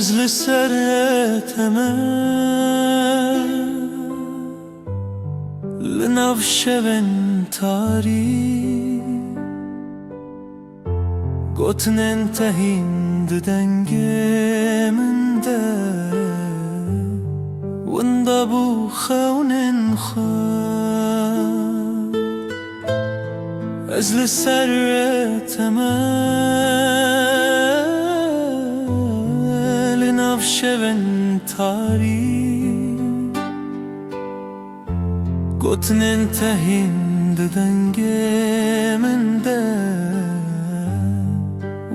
از لسر تمام لنفشبن تاری قطن انتهين دنگه من ده وندا بو خونن خان از لسر تمام لنفشبن تاری قطن انتهين دنگه من ده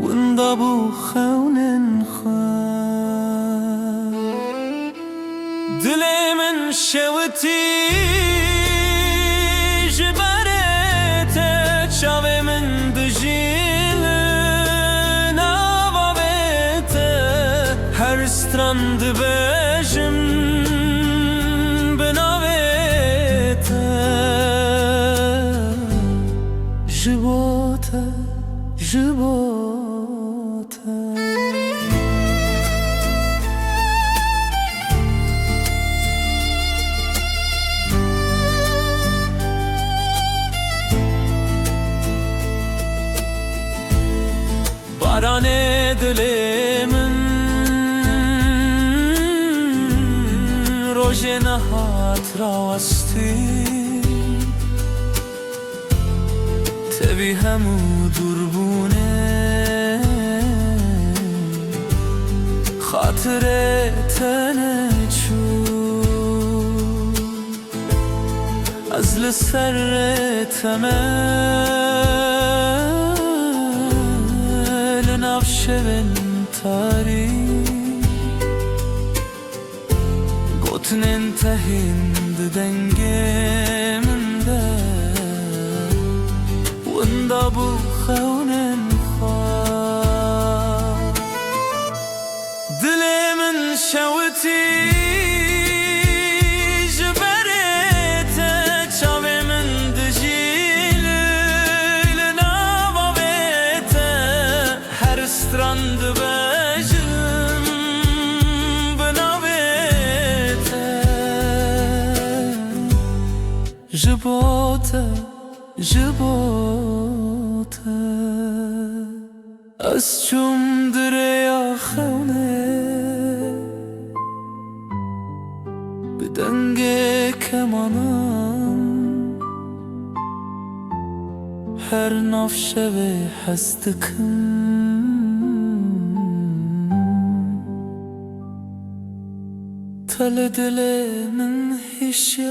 وندا بو خونن خواه دل من شوتی جبرت چاو من دجیل نوابت هر استراند بجم بناوت جبوت بارانه دل من روژ نهات راوستی تبی همو دربونه خاطر تنچو از لسر تمل نفشبن تاری قطن انتهين دنگه من ده وندا بو خونن خواه دل من شوتی جبرت چاو من دجیل لنوابت هر استراند بجم بناوت جبوت از چوم دریا خونه بدنگ کمانم هر نفشه و هستکم تل دل من هشیاری